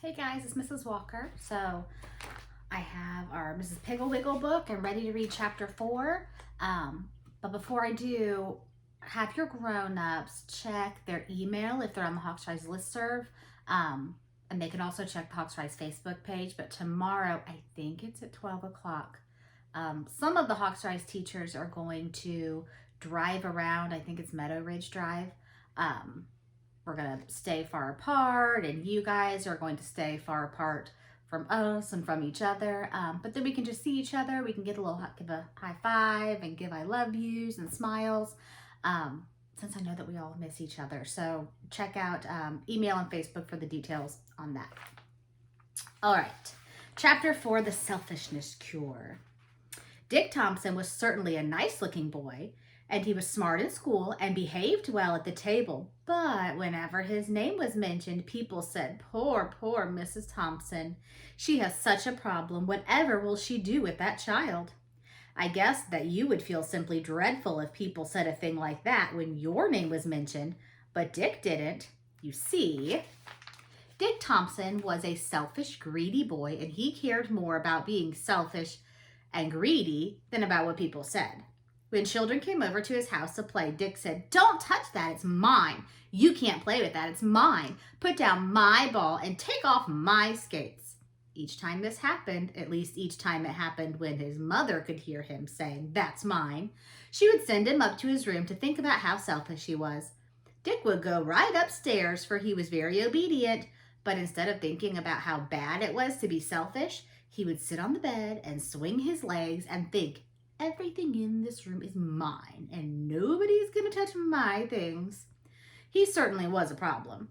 Hey guys, it's Mrs. Walker. So I have our Mrs. Piggle Wiggle book. I'm ready to read chapter 4. But before I do, have your grown-ups check their email if they're on the Hawks Rise listserv. And they can also check the Hawks Rise Facebook page. But tomorrow, I think it's at 12 o'clock. Some of the Hawks Rise teachers are going to drive around. I think it's Meadow Ridge Drive. We're going to stay far apart, and you guys are going to stay far apart from us and from each other. But then we can just see each other. We can give a high five and give I love yous and smiles, since I know that we all miss each other. So check out email and Facebook for the details on that. All right. Chapter 4, The Selfishness Cure. Dick Thompson was certainly a nice-looking boy, and he was smart in school and behaved well at the table. But whenever his name was mentioned, people said, poor Mrs. Thompson. She has such a problem. Whatever will she do with that child? I guess that you would feel simply dreadful if people said a thing like that when your name was mentioned, but Dick didn't. You see, Dick Thompson was a selfish, greedy boy, and he cared more about being selfish and greedy than about what people said. When children came over to his house to play, Dick said, "Don't touch that, it's mine. You can't play with that, it's mine. Put down my ball and take off my skates." Each time this happened, at least each time it happened when his mother could hear him saying, "That's mine," she would send him up to his room to think about how selfish he was. Dick would go right upstairs, for he was very obedient, but instead of thinking about how bad it was to be selfish, he would sit on the bed and swing his legs and think, "Everything in this room is mine, and nobody's going to touch my things." He certainly was a problem.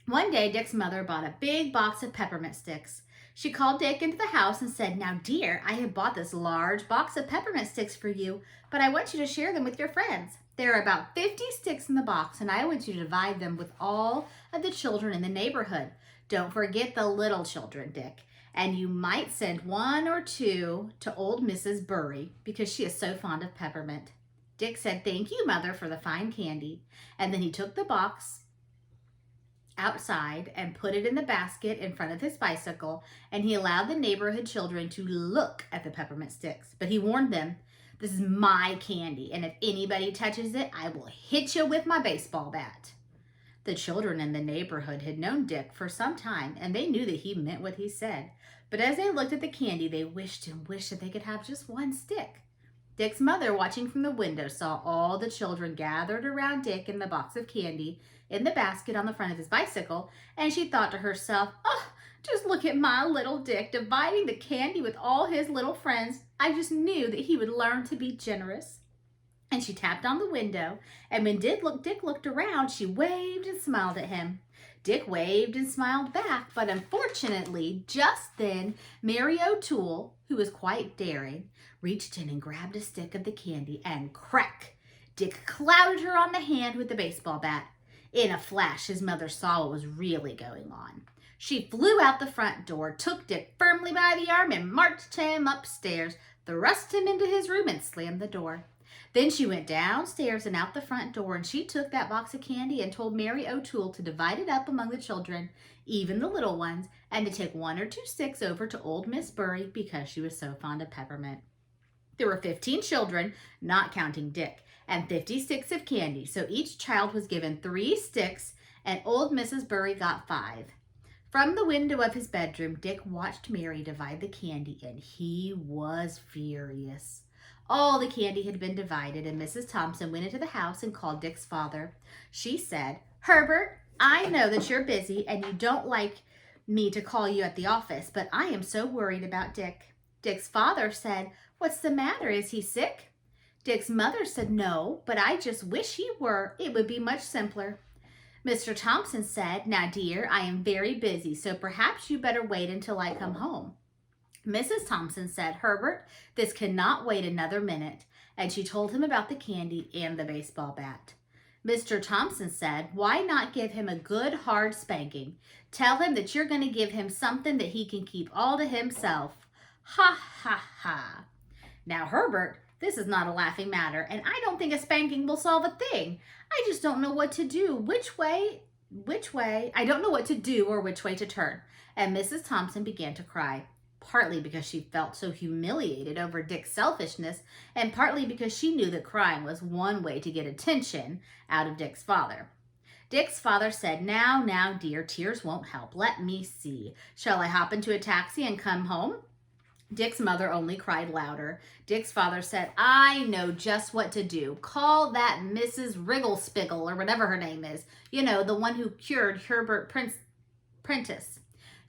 One day, Dick's mother bought a big box of peppermint sticks. She called Dick into the house and said, "Now, dear, I have bought this large box of peppermint sticks for you, but I want you to share them with your friends. There are about 50 sticks in the box, and I want you to divide them with all of the children in the neighborhood. Don't forget the little children, Dick. And you might send 1 or 2 to old Mrs. Bury because she is so fond of peppermint." Dick said, "Thank you, Mother, for the fine candy." And then he took the box outside and put it in the basket in front of his bicycle, and he allowed the neighborhood children to look at the peppermint sticks. But he warned them, "This is my candy, and if anybody touches it, I will hit you with my baseball bat." The children in the neighborhood had known Dick for some time, and they knew that he meant what he said. But as they looked at the candy, they wished and wished that they could have just one stick. Dick's mother, watching from the window, saw all the children gathered around Dick and the box of candy in the basket on the front of his bicycle, and she thought to herself, "Oh, just look at my little Dick dividing the candy with all his little friends. I just knew that he would learn to be generous." And she tapped on the window, and when Dick looked around, she waved and smiled at him. Dick waved and smiled back, but unfortunately, just then, Mary O'Toole, who was quite daring, reached in and grabbed a stick of the candy, and crack! Dick clouted her on the hand with the baseball bat. In a flash, his mother saw what was really going on. She flew out the front door, took Dick firmly by the arm, and marched him upstairs, thrust him into his room, and slammed the door. Then she went downstairs and out the front door, and she took that box of candy and told Mary O'Toole to divide it up among the children, even the little ones, and to take 1 or 2 sticks over to old Miss Bury because she was so fond of peppermint. There were 15 children, not counting Dick, and 50 sticks of candy, so each child was given 3 sticks, and old Mrs. Bury got 5. From the window of his bedroom, Dick watched Mary divide the candy, and he was furious. All the candy had been divided, and Mrs. Thompson went into the house and called Dick's father. She said, "Herbert, I know that you're busy and you don't like me to call you at the office, but I am so worried about Dick." Dick's father said, "What's the matter? Is he sick?" Dick's mother said, "No, but I just wish he were. It would be much simpler." Mr. Thompson said, "Now, dear, I am very busy, so perhaps you better wait until I come home." Mrs. Thompson said, "Herbert, this cannot wait another minute," and she told him about the candy and the baseball bat. Mr. Thompson said, "Why not give him a good hard spanking? Tell him that you're going to give him something that he can keep all to himself." Ha, ha, ha. Now, Herbert, this is not a laughing matter, and I don't think a spanking will solve a thing. I just don't know what to do. Which way which way, I don't know what to do or which way to turn. And Mrs. Thompson began to cry, partly because she felt so humiliated over Dick's selfishness, and partly because she knew that crying was one way to get attention out of Dick's father. Dick's father said, now, dear, tears won't help. Let me see. Shall I hop into a taxi and come home? Dick's mother only cried louder. Dick's father said, I know just what to do. Call that Mrs. Wrigglespiggle, or whatever her name is. You know, the one who cured Herbert Prentice.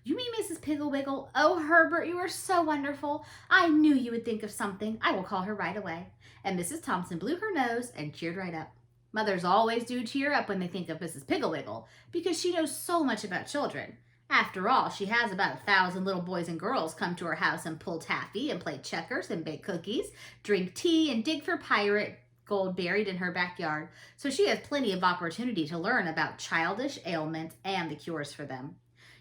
You mean Mrs. Pigglewiggle? Oh, Herbert, you are so wonderful. I knew you would think of something. I will call her right away. And Mrs. Thompson blew her nose and cheered right up. Mothers always do cheer up when they think of Mrs. Pigglewiggle, because she knows so much about children. After all, she has about 1,000 little boys and girls come to her house and pull taffy and play checkers and bake cookies, drink tea and dig for pirate gold buried in her backyard. So she has plenty of opportunity to learn about childish ailments and the cures for them.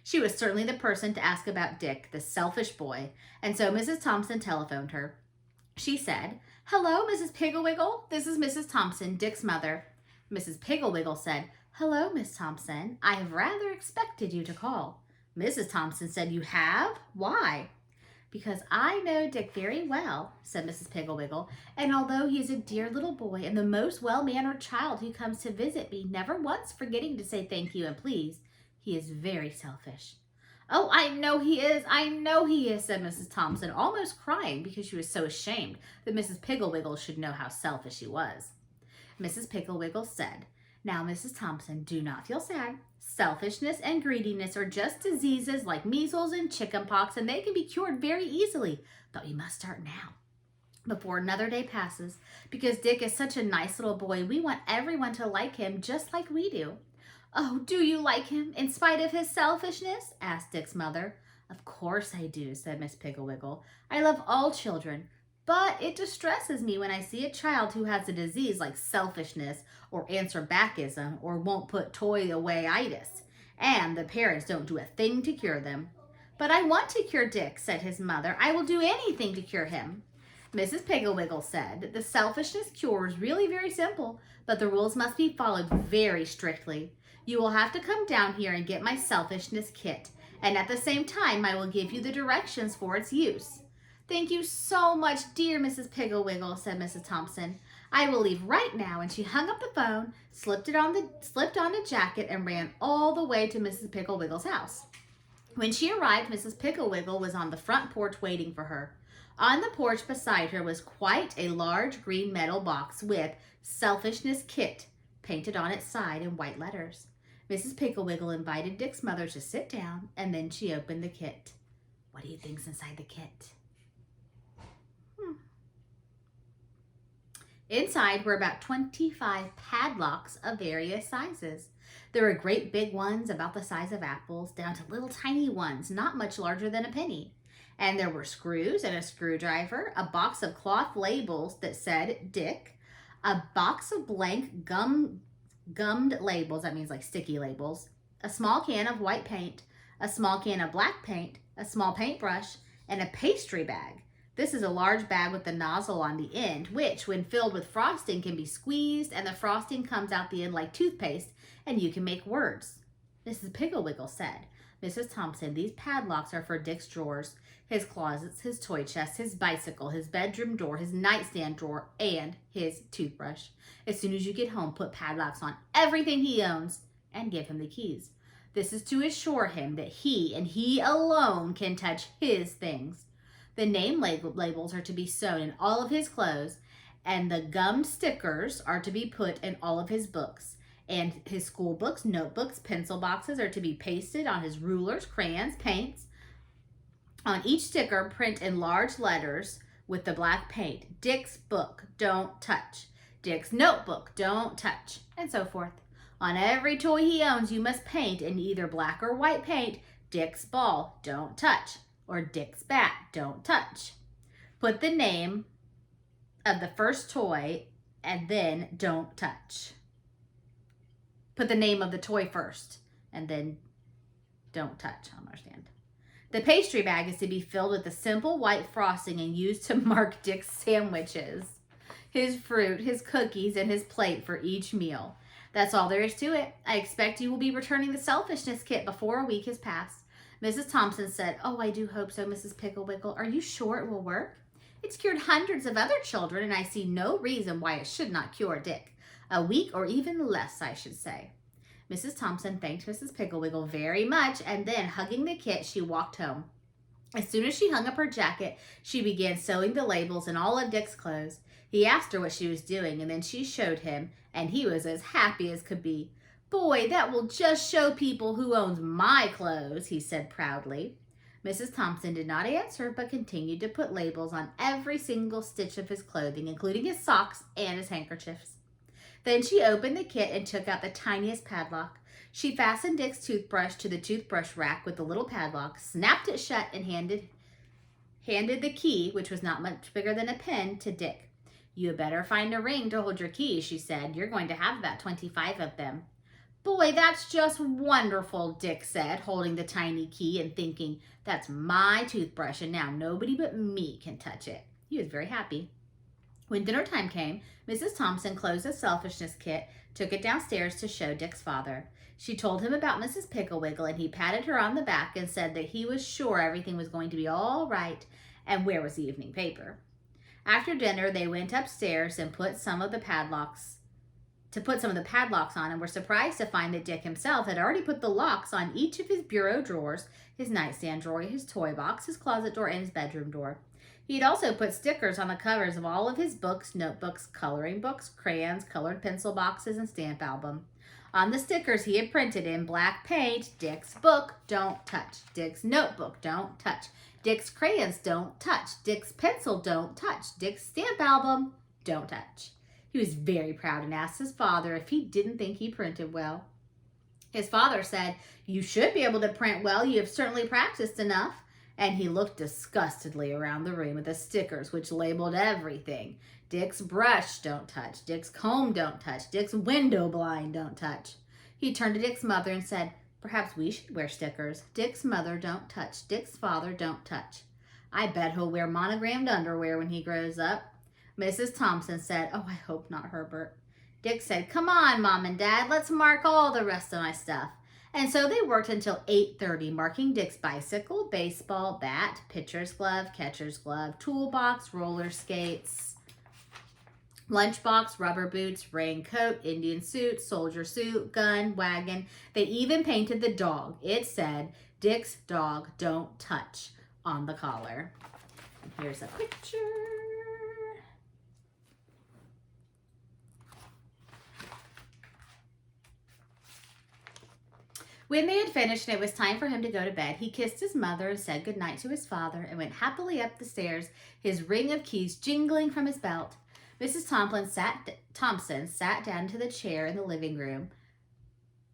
She was certainly the person to ask about Dick, the selfish boy, and so Mrs. Thompson telephoned her. She said, Hello, Mrs. Pigglewiggle. This is Mrs. Thompson, Dick's mother. Mrs. Pigglewiggle said, Hello, Miss Thompson. I have rather expected you to call. Mrs. Thompson said, You have? Why? Because I know Dick very well, said Mrs. Pigglewiggle, and although he is a dear little boy and the most well-mannered child who comes to visit me, never once forgetting to say thank you and please, he is very selfish. Oh, I know he is, said Mrs. Thompson, almost crying because she was so ashamed that Mrs. Pigglewiggle should know how selfish he was. Mrs. Pigglewiggle said, Now, Mrs. Thompson, do not feel sad. Selfishness and greediness are just diseases like measles and chickenpox, and they can be cured very easily. But we must start now, before another day passes. Because Dick is such a nice little boy, we want everyone to like him just like we do. Oh, do you like him, in spite of his selfishness? Asked Dick's mother. Of course I do, said Miss Pigglewiggle. I love all children. But it distresses me when I see a child who has a disease like selfishness or answer-backism or won't put toy away-itis, and the parents don't do a thing to cure them. But I want to cure Dick, said his mother. I will do anything to cure him. Mrs. Pigglewiggle said that the selfishness cure is really very simple, but the rules must be followed very strictly. You will have to come down here and get my selfishness kit, and at the same time I will give you the directions for its use. Thank you so much, dear Mrs. Pigglewiggle, said Mrs. Thompson. I will leave right now, and she hung up the phone, slipped on a jacket, and ran all the way to Mrs. Pigglewiggle's house. When she arrived, Mrs. Pigglewiggle was on the front porch waiting for her. On the porch beside her was quite a large green metal box with Selfishness Kit painted on its side in white letters. Mrs. Pigglewiggle invited Dick's mother to sit down, and then she opened the kit. What do you think's inside the kit? Inside were about 25 padlocks of various sizes. There were great big ones about the size of apples, down to little tiny ones not much larger than a penny. And there were screws and a screwdriver, a box of cloth labels that said Dick, a box of blank gummed labels, that means like sticky labels, a small can of white paint, a small can of black paint, a small paintbrush, and a pastry bag. This is a large bag with the nozzle on the end, which, when filled with frosting, can be squeezed, and the frosting comes out the end like toothpaste, and you can make words. Mrs. Pigglewiggle said, Mrs. Thompson, these padlocks are for Dick's drawers, his closets, his toy chest, his bicycle, his bedroom door, his nightstand drawer, and his toothbrush. As soon as you get home, put padlocks on everything he owns and give him the keys. This is to assure him that he and he alone can touch his things. The name labels are to be sewn in all of his clothes, and the gummed stickers are to be put in all of his books. And his school books, notebooks, pencil boxes are to be pasted on his rulers, crayons, paints. On each sticker, print in large letters with the black paint, Dick's book, don't touch. Dick's notebook, don't touch, and so forth. On every toy he owns, you must paint in either black or white paint, Dick's ball, don't touch, or Dick's bat, don't touch. Put the name of the first toy and then don't touch. Put the name of the toy first and then don't touch. I don't understand. The pastry bag is to be filled with the simple white frosting and used to mark Dick's sandwiches, his fruit, his cookies, and his plate for each meal. That's all there is to it. I expect you will be returning the selfishness kit before a week has passed. Mrs. Thompson said, "Oh, I do hope so, Mrs. Pickle-Wickle. Are you sure it will work? It's cured hundreds of other children, and I see no reason why it should not cure Dick. A week or even less, I should say." Mrs. Thompson thanked Mrs. Pickle-Wiggle very much, and then, hugging the kit, she walked home. As soon as she hung up her jacket, she began sewing the labels in all of Dick's clothes. He asked her what she was doing, and then she showed him, and he was as happy as could be. "Boy, that will just show people who owns my clothes," he said proudly. Mrs. Thompson did not answer, but continued to put labels on every single stitch of his clothing, including his socks and his handkerchiefs. Then she opened the kit and took out the tiniest padlock. She fastened Dick's toothbrush to the toothbrush rack with the little padlock, snapped it shut, and handed the key, which was not much bigger than a pin, to Dick. "You had better find a ring to hold your keys," she said. "You're going to have about 25 of them." "Boy, that's just wonderful," Dick said, holding the tiny key and thinking, "That's my toothbrush, and now nobody but me can touch it." He was very happy. When dinner time came, Mrs. Thompson closed the selfishness kit, took it downstairs to show Dick's father. She told him about Mrs. Pickle-Wiggle, and he patted her on the back and said that he was sure everything was going to be all right, and where was the evening paper? After dinner, they went upstairs and put some of the padlocks on, and were surprised to find that Dick himself had already put the locks on each of his bureau drawers, his nightstand drawer, his toy box, his closet door, and his bedroom door. He had also put stickers on the covers of all of his books, notebooks, coloring books, crayons, colored pencil boxes, and stamp album. On the stickers he had printed in black paint, "Dick's book, don't touch. Dick's notebook, don't touch. Dick's crayons, don't touch. Dick's pencil, don't touch. Dick's stamp album, don't touch." He was very proud and asked his father if he didn't think he printed well. His father said, "You should be able to print well. You have certainly practiced enough." And he looked disgustedly around the room at the stickers, which labeled everything. "Dick's brush, don't touch. Dick's comb, don't touch. Dick's window blind, don't touch." He turned to Dick's mother and said, "Perhaps we should wear stickers. Dick's mother, don't touch. Dick's father, don't touch. I bet he'll wear monogrammed underwear when he grows up." Mrs. Thompson said, "Oh, I hope not, Herbert." Dick said, "Come on, Mom and Dad, let's mark all the rest of my stuff." And so they worked until 8:30, marking Dick's bicycle, baseball, bat, pitcher's glove, catcher's glove, toolbox, roller skates, lunchbox, rubber boots, raincoat, Indian suit, soldier suit, gun, wagon. They even painted the dog. It said, "Dick's dog, don't touch," on the collar. And here's a picture. When they had finished and it was time for him to go to bed, he kissed his mother and said goodnight to his father and went happily up the stairs, his ring of keys jingling from his belt. Mrs. Thompson sat down to the chair in the living room.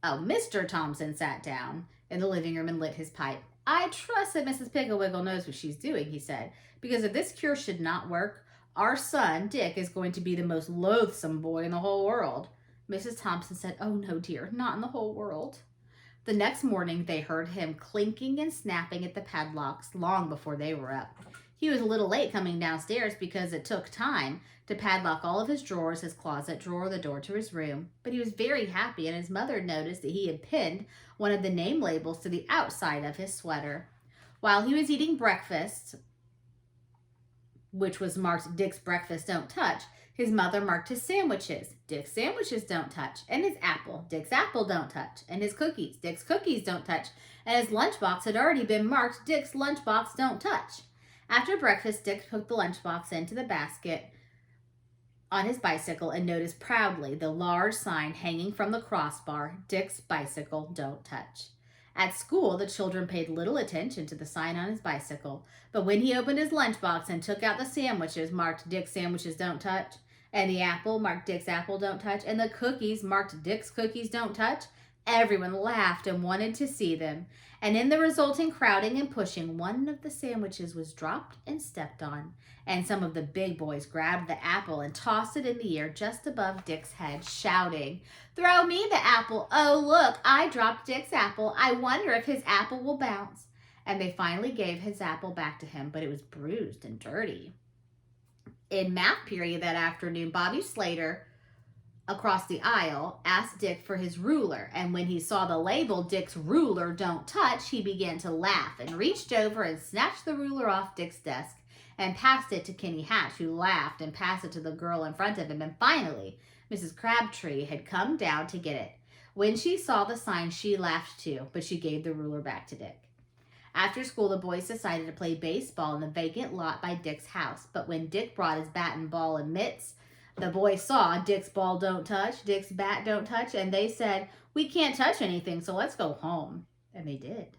Mr. Thompson sat down in the living room and lit his pipe. "I trust that Mrs. Pickle-Wiggle knows what she's doing," he said, "because if this cure should not work, our son, Dick, is going to be the most loathsome boy in the whole world." Mrs. Thompson said, "Oh, no, dear, not in the whole world." The next morning, they heard him clinking and snapping at the padlocks long before they were up. He was a little late coming downstairs because it took time to padlock all of his drawers, his closet drawer, the door to his room. But he was very happy, and his mother noticed that he had pinned one of the name labels to the outside of his sweater. While he was eating breakfast, which was marked "Dick's breakfast, don't touch," his mother marked his sandwiches, "Dick's sandwiches don't touch," and his apple, "Dick's apple don't touch," and his cookies, "Dick's cookies don't touch," and his lunchbox had already been marked "Dick's lunchbox don't touch." After breakfast, Dick took the lunchbox into the basket on his bicycle and noticed proudly the large sign hanging from the crossbar, "Dick's bicycle don't touch." At school, the children paid little attention to the sign on his bicycle, but when he opened his lunchbox and took out the sandwiches marked "Dick's sandwiches don't touch," and the apple marked "Dick's apple don't touch," and the cookies marked "Dick's cookies don't touch," everyone laughed and wanted to see them. And in the resulting crowding and pushing, one of the sandwiches was dropped and stepped on, and some of the big boys grabbed the apple and tossed it in the air just above Dick's head, shouting, "Throw me the apple! Oh, look, I dropped Dick's apple. I wonder if his apple will bounce." And they finally gave his apple back to him, but it was bruised and dirty. In math period that afternoon, Bobby Slater across the aisle, asked Dick for his ruler, and when he saw the label, Dick's ruler don't touch, he began to laugh and reached over and snatched the ruler off Dick's desk and passed it to Kenny Hatch, who laughed and passed it to the girl in front of him. And finally, Mrs. Crabtree had come down to get it. When she saw the sign, she laughed too, but she gave the ruler back to Dick. After school, the boys decided to play baseball in the vacant lot by Dick's house. But when Dick brought his bat and ball and mitts, the boys saw Dick's ball don't touch, Dick's bat don't touch, and they said, "We can't touch anything, so let's go home." And they did.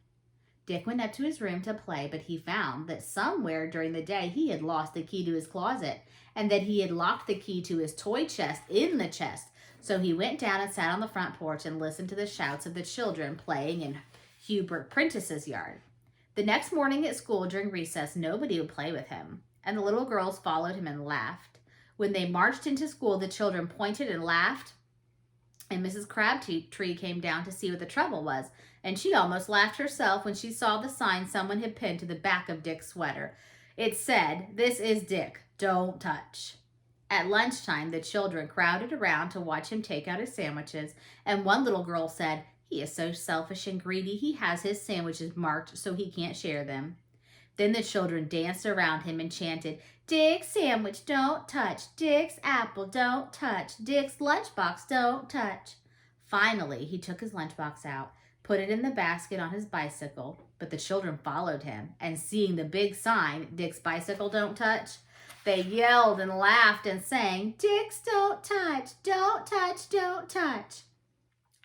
Dick went up to his room to play, but he found that somewhere during the day he had lost the key to his closet and that he had locked the key to his toy chest in the chest. So he went down and sat on the front porch and listened to the shouts of the children playing in Hubert Prentice's yard. The next morning at school during recess, nobody would play with him, and the little girls followed him and laughed. When they marched into school, the children pointed and laughed, and Mrs. Crabtree came down to see what the trouble was, and she almost laughed herself when she saw the sign someone had pinned to the back of Dick's sweater. It said, "This is Dick, don't touch." At lunchtime, the children crowded around to watch him take out his sandwiches, and one little girl said, "He is so selfish and greedy, he has his sandwiches marked so he can't share them." Then the children danced around him and chanted, "Dick's sandwich, don't touch. Dick's apple, don't touch. Dick's lunchbox, don't touch." Finally, he took his lunchbox out, put it in the basket on his bicycle, but the children followed him, and seeing the big sign, "Dick's bicycle, don't touch," they yelled and laughed and sang, "Dick's don't touch, don't touch, don't touch."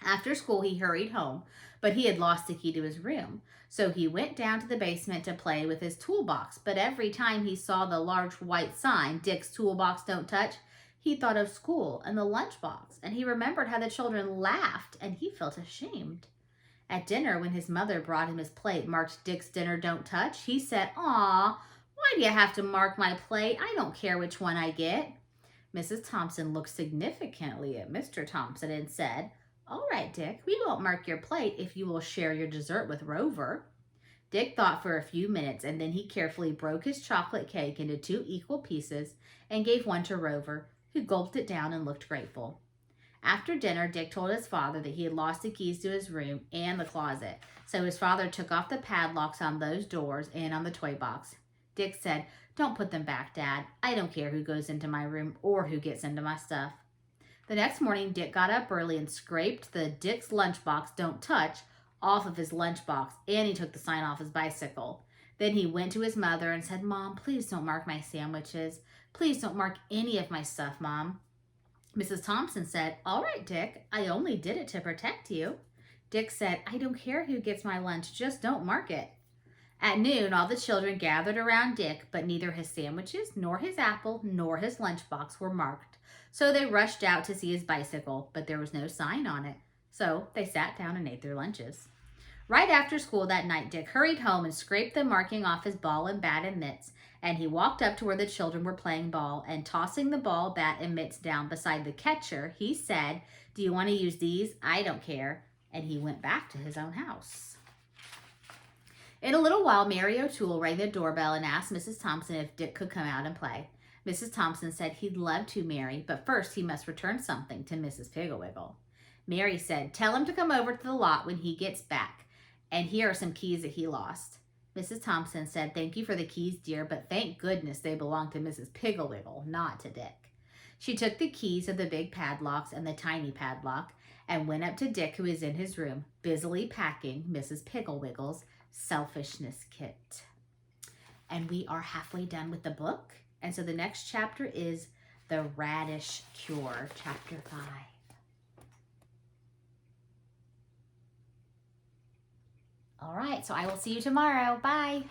After school, he hurried home, but he had lost the key to his room. So he went down to the basement to play with his toolbox. But every time he saw the large white sign, "Dick's toolbox don't touch," he thought of school and the lunchbox. And he remembered how the children laughed, and he felt ashamed. At dinner, when his mother brought him his plate marked "Dick's dinner don't touch," he said, "Aw, why do you have to mark my plate? I don't care which one I get." Mrs. Thompson looked significantly at Mr. Thompson and said, "All right, Dick, we won't mark your plate if you will share your dessert with Rover." Dick thought for a few minutes, and then he carefully broke his chocolate cake into 2 equal pieces and gave one to Rover, who gulped it down and looked grateful. After dinner, Dick told his father that he had lost the keys to his room and the closet, so his father took off the padlocks on those doors and on the toy box. Dick said, "Don't put them back, Dad. I don't care who goes into my room or who gets into my stuff." The next morning, Dick got up early and scraped the "Dick's lunchbox don't touch" off of his lunchbox, and he took the sign off his bicycle. Then he went to his mother and said, "Mom, please don't mark my sandwiches. Please don't mark any of my stuff, Mom." Mrs. Thompson said, "All right, Dick, I only did it to protect you." Dick said, "I don't care who gets my lunch, just don't mark it." At noon, all the children gathered around Dick, but neither his sandwiches, nor his apple, nor his lunchbox were marked. So they rushed out to see his bicycle, but there was no sign on it. So they sat down and ate their lunches. Right after school that night, Dick hurried home and scraped the marking off his ball and bat and mitts, and he walked up to where the children were playing ball, and tossing the ball, bat, and mitts down beside the catcher, he said, "Do you want to use these? I don't care." And he went back to his own house. In a little while, Mary O'Toole rang the doorbell and asked Mrs. Thompson if Dick could come out and play. Mrs. Thompson said he'd love to, Mary, but first he must return something to Mrs. Pigglewiggle. Mary said, "Tell him to come over to the lot when he gets back, and here are some keys that he lost." Mrs. Thompson said, "Thank you for the keys, dear, but thank goodness they belong to Mrs. Pigglewiggle, not to Dick." She took the keys of the big padlocks and the tiny padlock and went up to Dick, who was in his room, busily packing Mrs. Pigglewiggle's selfishness kit. And we are halfway done with the book. And so the next chapter is The Radish Cure, chapter 5. All right, so I will see you tomorrow. Bye.